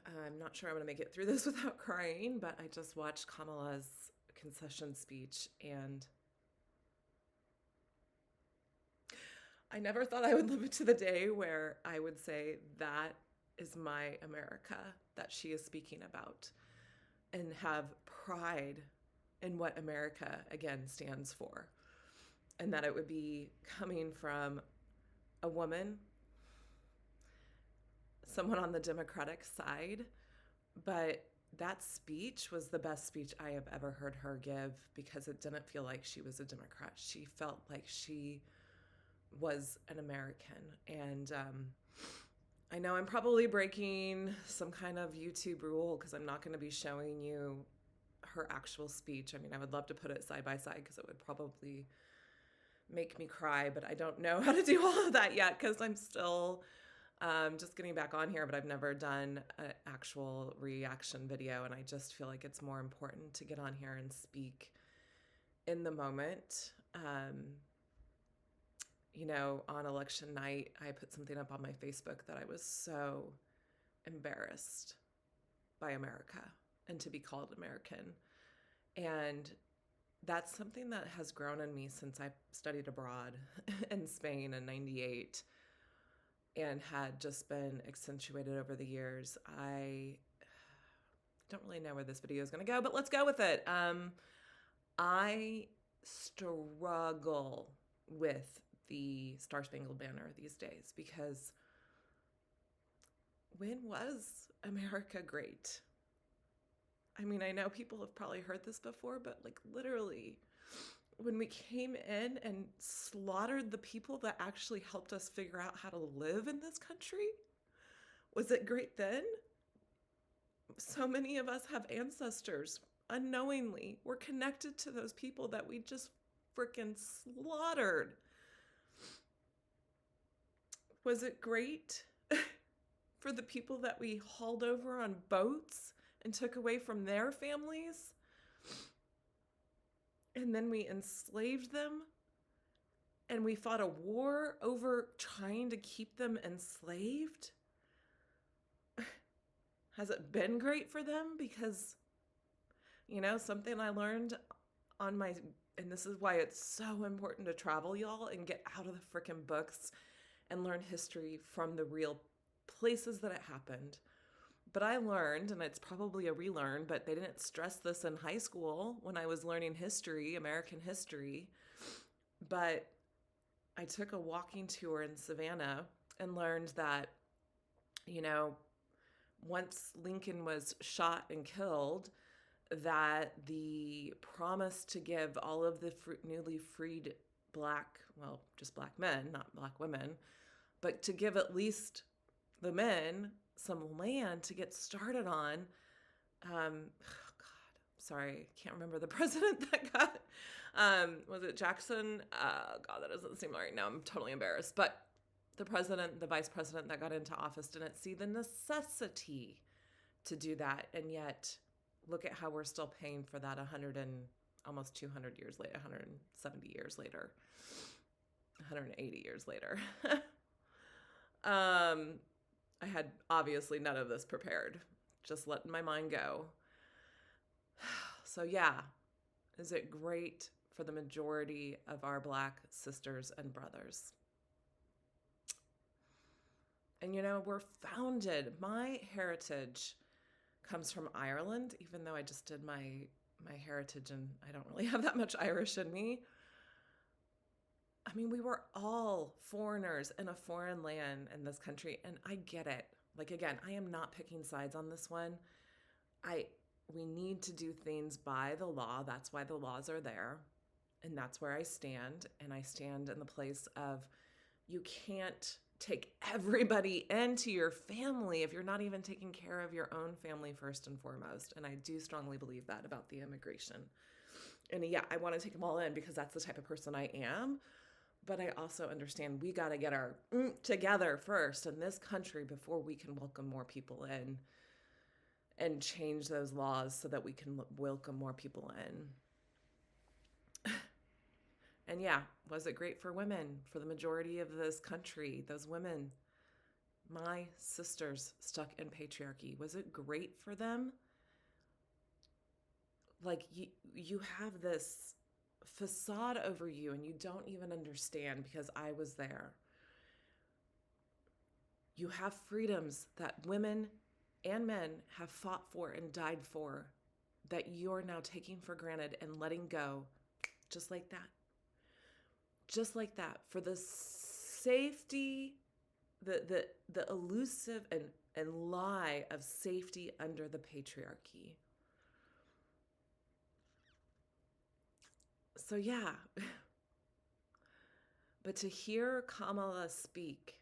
I'm not sure I'm going to make it through this without crying, but I just watched Kamala's concession speech, and I never thought I would live to the day where I would say that is my America that she is speaking about, and have pride in what America, again, stands for. And that it would be coming from a woman, someone on the Democratic side. But that speech was the best speech I have ever heard her give, because it didn't feel like she was a Democrat. She felt like she was an American. And I know I'm probably breaking some kind of YouTube rule because I'm not going to be showing you her actual speech. I mean, I would love to put it side by side because it would probably make me cry, but I don't know how to do all of that yet because I'm still just getting back on here, but I've never done an actual reaction video, and I just feel like it's more important to get on here and speak in the moment. On election night, I put something up on my Facebook that I was so embarrassed by America and to be called American. And that's something that has grown in me since I studied abroad in Spain in 98 and had just been accentuated over the years. I don't really know where this video is going to go, but let's go with it. I struggle with the Star Spangled Banner these days because when was America great? I mean, I know people have probably heard this before, but like literally, when we came in and slaughtered the people that actually helped us figure out how to live in this country, was it great then? So many of us have ancestors unknowingly. We're connected to those people that we just freaking slaughtered. Was it great for the people that we hauled over on boats and took away from their families? And then we enslaved them, and we fought a war over trying to keep them enslaved? Has it been great for them? Because, something I learned and this is why it's so important to travel, y'all, and get out of the freaking books and learn history from the real places that it happened. But I learned, and it's probably a relearn, but they didn't stress this in high school when I was learning history, American history. But I took a walking tour in Savannah and learned that, once Lincoln was shot and killed, that the promise to give all of the newly freed just black men, not black women, but to give at least the men some land to get started on. Sorry, can't remember the president that got, was it Jackson? God, that doesn't seem right now. I'm totally embarrassed. But the vice president that got into office didn't see the necessity to do that. And yet, look at how we're still paying for that almost 200 years later, 170 years later, 180 years later. I had obviously none of this prepared, just letting my mind go. So yeah, is it great for the majority of our Black sisters and brothers? And my heritage comes from Ireland, even though I just did my heritage and I don't really have that much Irish in me. I mean, we were all foreigners in a foreign land in this country, and I get it. Like, again, I am not picking sides on this one. We need to do things by the law. That's why the laws are there, and that's where I stand. And I stand in the place of, you can't take everybody into your family if you're not even taking care of your own family first and foremost. And I do strongly believe that about the immigration. And yeah, I want to take them all in because that's the type of person I am. But I also understand we got to get our together first in this country before we can welcome more people in and change those laws so that we can welcome more people in. And yeah, was it great for women, for the majority of this country? Those women, my sisters stuck in patriarchy? Was it great for them? Like you have this facade over you and you don't even understand, because I was there. You have freedoms that women and men have fought for and died for, that you're now taking for granted and letting go, just like that. Just like that, for the safety, the elusive and lie of safety under the patriarchy. So yeah, but to hear Kamala speak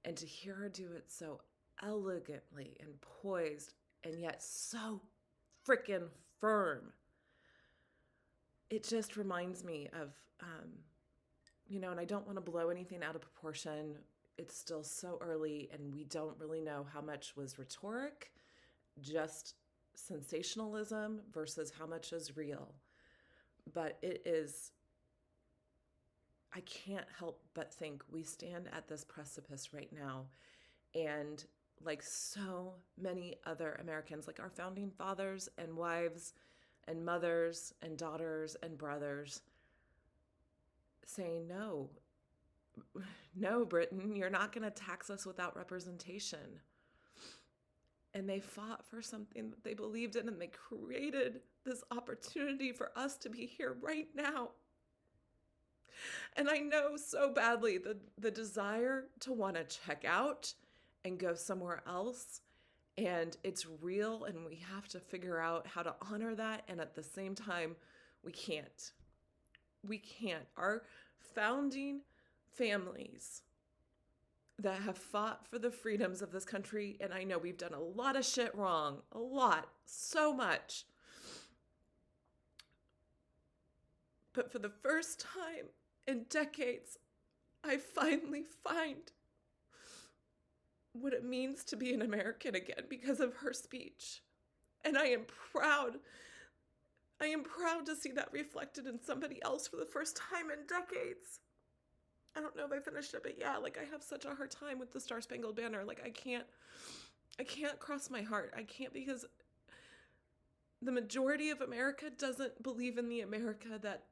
and to hear her do it so elegantly and poised and yet so freaking firm, it just reminds me of, and I don't want to blow anything out of proportion. It's still so early and we don't really know how much was rhetoric, just sensationalism, versus how much is real. But it is, I can't help but think we stand at this precipice right now. And like so many other Americans, like our founding fathers and wives and mothers and daughters and brothers, saying, no, Britain, you're not going to tax us without representation. And they fought for something that they believed in, and they created this opportunity for us to be here right now. And I know so badly the desire to want to check out and go somewhere else. And it's real, and we have to figure out how to honor that. And at the same time, we can't. We can't. Our founding families that have fought for the freedoms of this country, and I know we've done a lot of shit wrong, a lot, so much. But for the first time in decades, I finally find what it means to be an American again because of her speech. And I am proud. I am proud to see that reflected in somebody else for the first time in decades. I don't know if I finished it, but yeah, like I have such a hard time with the Star Spangled Banner. Like I can't cross my heart. I can't, because the majority of America doesn't believe in the America that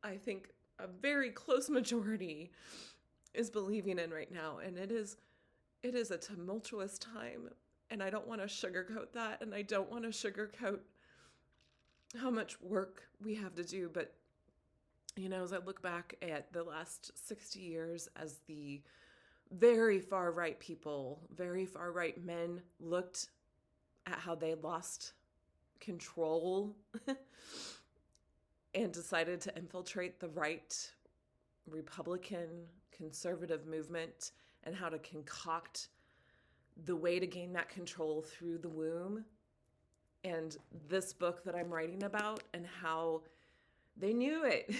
I think a very close majority is believing in right now. And it is a tumultuous time, and I don't want to sugarcoat that, and I don't want to sugarcoat how much work we have to do. But as I look back at the last 60 years, as the very far right people, very far right men looked at how they lost control and decided to infiltrate the right Republican conservative movement, and how to concoct the way to gain that control through the womb. And this book that I'm writing about, and how they knew it.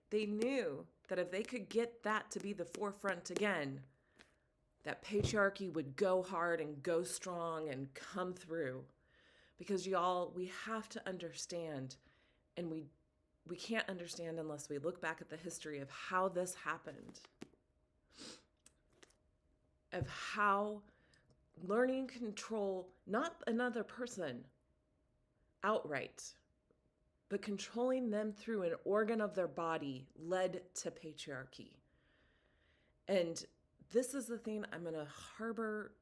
They knew that if they could get that to be the forefront again, that patriarchy would go hard and go strong and come through. Because y'all, we have to understand, and we can't understand unless we look back at the history of how this happened. Of how learning control, not another person outright, but controlling them through an organ of their body, led to patriarchy. And this is the thing I'm going to harbor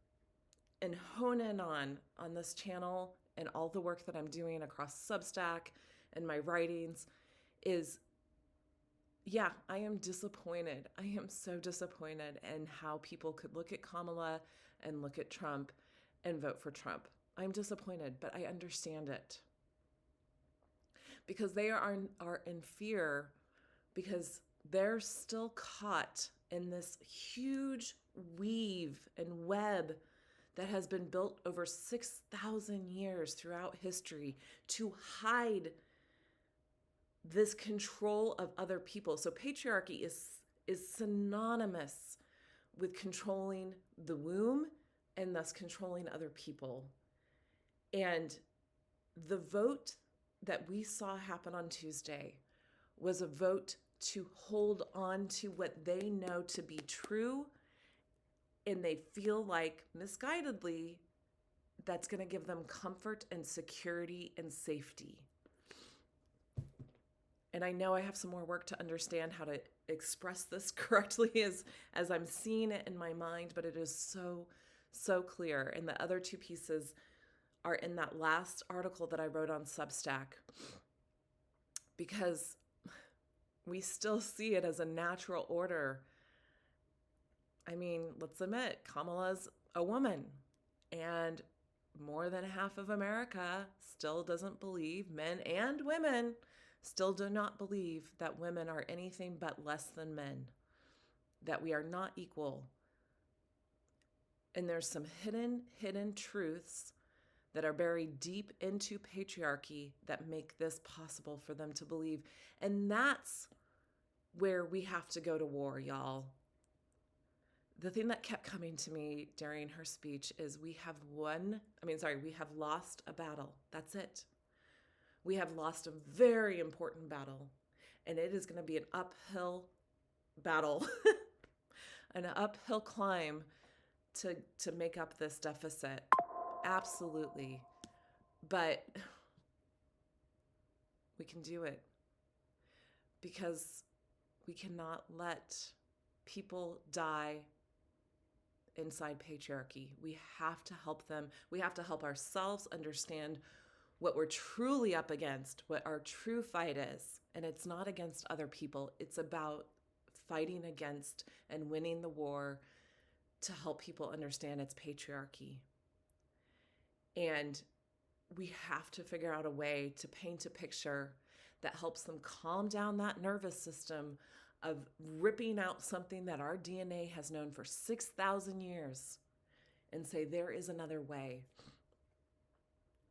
and hone in on this channel, and all the work that I'm doing across Substack and my writings is, yeah, I am disappointed. I am so disappointed in how people could look at Kamala and look at Trump and vote for Trump. I'm disappointed, but I understand it. Because they are in fear, because they're still caught in this huge weave and web that has been built over 6,000 years throughout history to hide this control of other people. So patriarchy is synonymous with controlling the womb, and thus controlling other people. And the vote that we saw happen on Tuesday was a vote to hold on to what they know to be true, And they feel like, misguidedly, that's going to give them comfort and security and safety. And I know I have some more work to understand how to express this correctly as I'm seeing it in my mind, but it is so clear. And the other two pieces are in that last article that I wrote on Substack, because we still see it as a natural order. I mean, let's admit, Kamala's a woman, and more than half of America still doesn't believe, men and women still do not believe, that women are anything but less than men, that we are not equal. And there's some hidden truths that are buried deep into patriarchy that make this possible for them to believe. And that's where we have to go to war, y'all. The thing that kept coming to me during her speech is we have lost a battle. That's it. We have lost a very important battle, and it is going to be an uphill battle, an uphill climb to make up this deficit. Absolutely. But we can do it, because we cannot let people die inside patriarchy. We have to help them. We have to help ourselves understand what we're truly up against, what our true fight is. And it's not against other people. It's about fighting against and winning the war to help people understand it's patriarchy. And we have to figure out a way to paint a picture that helps them calm down that nervous system of ripping out something that our DNA has known for 6,000 years and say, there is another way.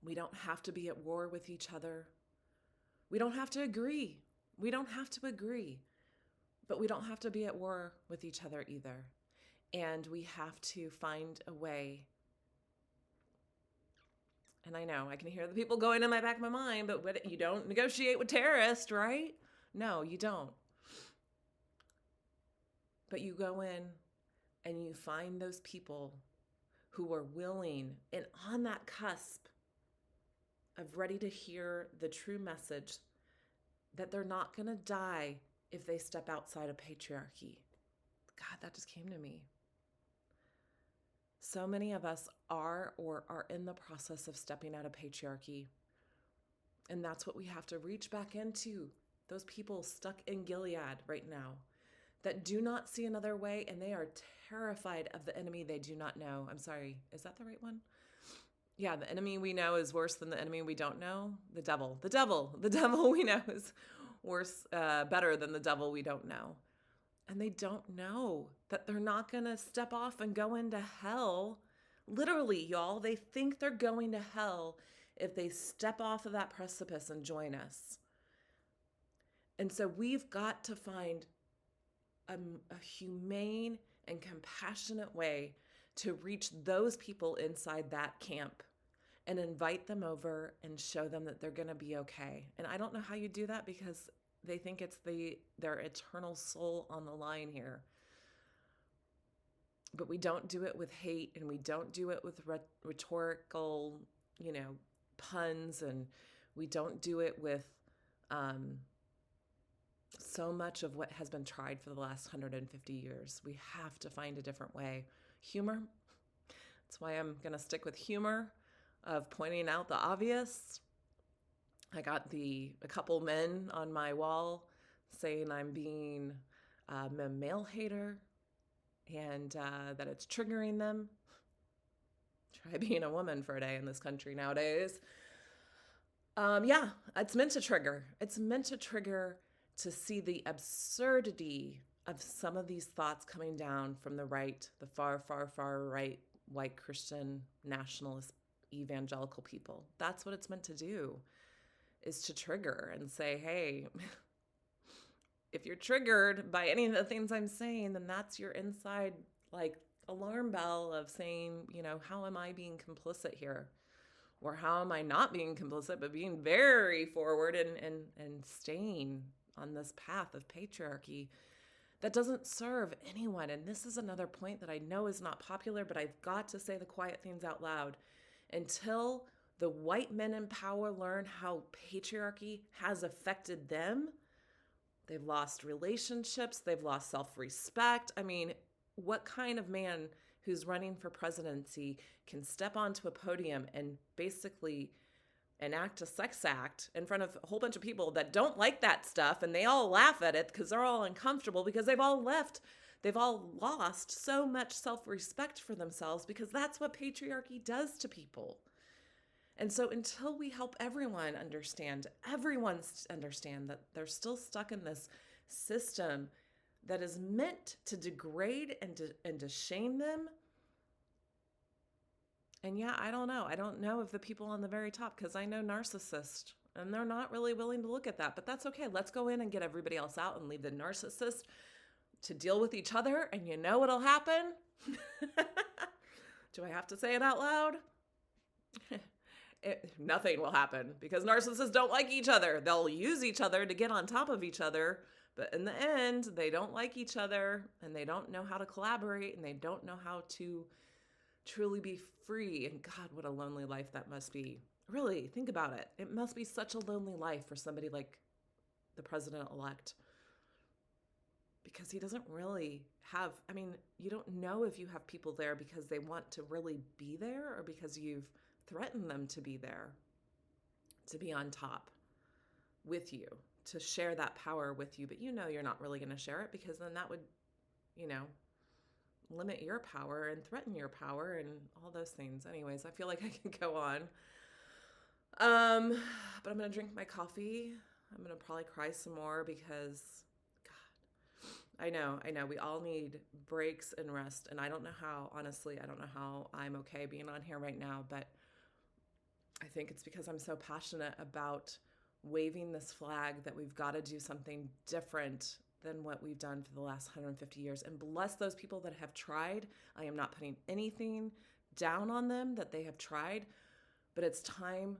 We don't have to be at war with each other. We don't have to agree. But we don't have to be at war with each other either. And we have to find a way. And I know I can hear the people going in my back of my mind, but you don't negotiate with terrorists, right? No, you don't. But you go in and you find those people who are willing and on that cusp of ready to hear the true message that they're not going to die if they step outside of patriarchy. God, that just came to me. So many of us are or are in the process of stepping out of patriarchy. And that's what we have to reach back into. Those people stuck in Gilead right now that do not see another way, and they are terrified of the enemy they do not know. I'm sorry, is that the right one? Yeah, the enemy we know is worse than the enemy we don't know. The devil we know is better than the devil we don't know. And they don't know that they're not going to step off and go into hell. Literally, y'all, they think they're going to hell if they step off of that precipice and join us. And so we've got to find a humane and compassionate way to reach those people inside that camp and invite them over and show them that they're going to be okay. And I don't know how you do that, because they think it's their eternal soul on the line here. But we don't do it with hate, and we don't do it with rhetorical, puns, and we don't do it with so much of what has been tried for the last 150 years. We have to find a different way. Humor. That's why I'm going to stick with humor, of pointing out the obvious. I got a couple men on my wall saying I'm being a male hater, and that it's triggering them. Try being a woman for a day in this country nowadays. Yeah, it's meant to trigger. It's meant to trigger, to see the absurdity of some of these thoughts coming down from the right, the far, far, far right, white Christian, nationalist, evangelical people. That's what it's meant to do, is to trigger and say, hey, if you're triggered by any of the things I'm saying, then that's your inside, alarm bell of saying, how am I being complicit here? Or how am I not being complicit, but being very forward and staying on this path of patriarchy that doesn't serve anyone. And this is another point that I know is not popular, but I've got to say the quiet things out loud. Until the white men in power learn how patriarchy has affected them, they've lost relationships, they've lost self-respect. I mean, what kind of man who's running for presidency can step onto a podium and basically enact a sex act in front of a whole bunch of people that don't like that stuff, and they all laugh at it because they're all uncomfortable because they've all lost so much self-respect for themselves, because that's what patriarchy does to people. And so until we help everyone understand that they're still stuck in this system that is meant to degrade and to shame them. And yeah, I don't know. I don't know if the people on the very top, because I know narcissists, and they're not really willing to look at that. But that's okay. Let's go in and get everybody else out and leave the narcissist to deal with each other. And you know what'll happen? Do I have to say it out loud? Nothing will happen, because narcissists don't like each other. They'll use each other to get on top of each other. But in the end, they don't like each other, and they don't know how to collaborate, and they don't know how to truly be free. And God, what a lonely life that must be. Really, think about it. It must be such a lonely life for somebody like the president-elect, because he doesn't really have, I mean, you don't know if you have people there because they want to really be there, or because you've threatened them to be there, to be on top with you, to share that power with you. But you know you're not really going to share it, because then that would, limit your power and threaten your power and all those things. Anyways, I feel like I can go on. But I'm going to drink my coffee. I'm going to probably cry some more, because God, I know we all need breaks and rest. And I don't know how I'm okay being on here right now, but I think it's because I'm so passionate about waving this flag that we've got to do something different than what we've done for the last 150 years. And bless those people that have tried. I am not putting anything down on them that they have tried, but it's time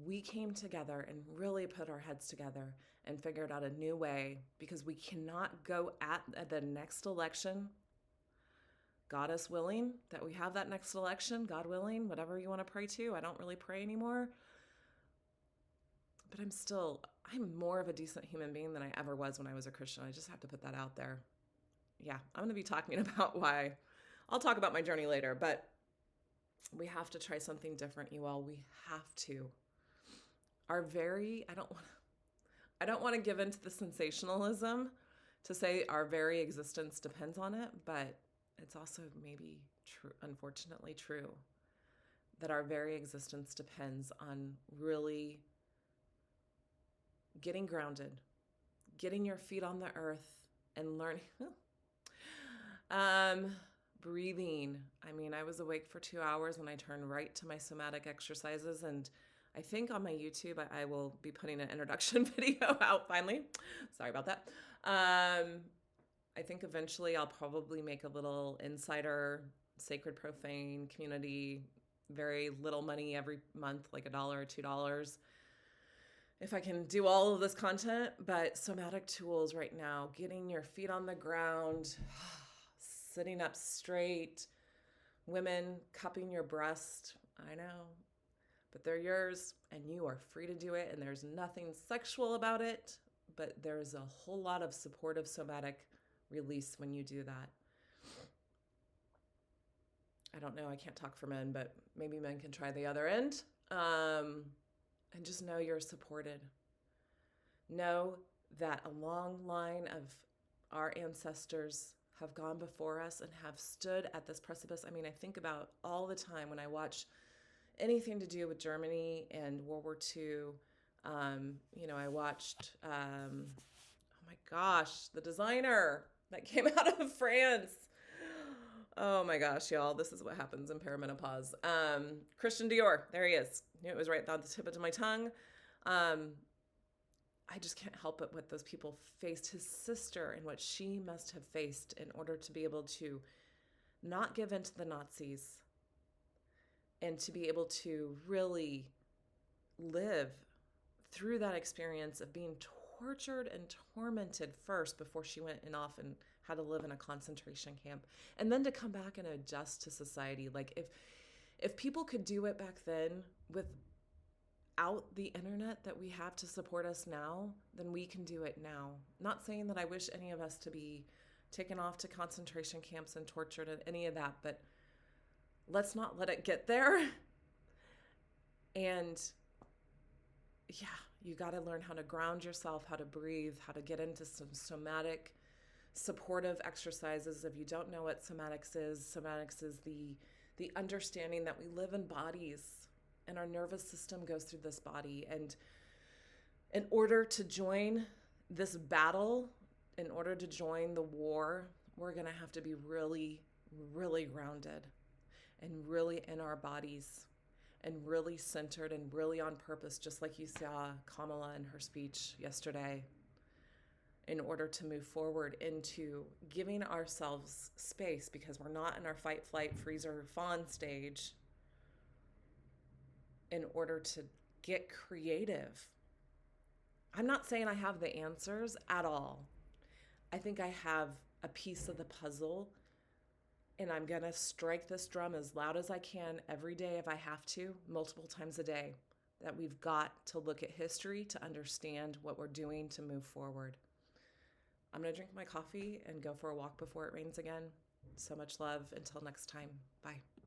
we came together and really put our heads together and figured out a new way, because we cannot go at the next election, God is willing, that we have that next election, God willing, whatever you want to pray to. I don't really pray anymore. But I'm more of a decent human being than I ever was when I was a Christian. I just have to put that out there. Yeah, I'm going to be talking about why. I'll talk about my journey later, but we have to try something different, you all. We have to. I don't want to give into the sensationalism to say our very existence depends on it, but it's also maybe true, unfortunately true, that our very existence depends on really getting grounded, getting your feet on the earth, and learning. Breathing. I mean, I was awake for 2 hours when I turned right to my somatic exercises, and I think on my YouTube, I will be putting an introduction video out finally. Sorry about that. I think eventually I'll probably make a little insider Sacred Profane community, very little money every month, like $1 or $2, if I can do all of this content. But somatic tools right now, getting your feet on the ground, sitting up straight, women cupping your breast. I know, but they're yours and you are free to do it. And there's nothing sexual about it, but there's a whole lot of supportive somatic release when you do that. I don't know, I can't talk for men, but maybe men can try the other end. And just know you're supported. Know that a long line of our ancestors have gone before us and have stood at this precipice. I mean, I think about all the time when I watch anything to do with Germany and World War II. I watched, oh my gosh, the designer that came out of France. Oh my gosh, y'all, this is what happens in perimenopause. Christian Dior, there he is. Knew it was right on the tip of my tongue. I just can't help it what those people faced. His sister and what she must have faced in order to be able to not give in to the Nazis and to be able to really live through that experience of being tortured and tormented first before she went and off and how to live in a concentration camp, and then to come back and adjust to society. Like if people could do it back then without the internet that we have to support us now, then we can do it now. Not saying that I wish any of us to be taken off to concentration camps and tortured and any of that, but let's not let it get there. And yeah, you got to learn how to ground yourself, how to breathe, how to get into some somatic supportive exercises. If you don't know what somatics is the understanding that we live in bodies and our nervous system goes through this body. And in order to join this battle, in order to join the war, we're going to have to be really, really grounded and really in our bodies and really centered and really on purpose, just like you saw Kamala in her speech yesterday, in order to move forward into giving ourselves space, because we're not in our fight, flight, freeze, or fawn stage, in order to get creative. I'm not saying I have the answers at all. I think I have a piece of the puzzle, and I'm going to strike this drum as loud as I can every day if I have to, multiple times a day, that we've got to look at history to understand what we're doing to move forward. I'm going to drink my coffee and go for a walk before it rains again. So much love. Until next time. Bye.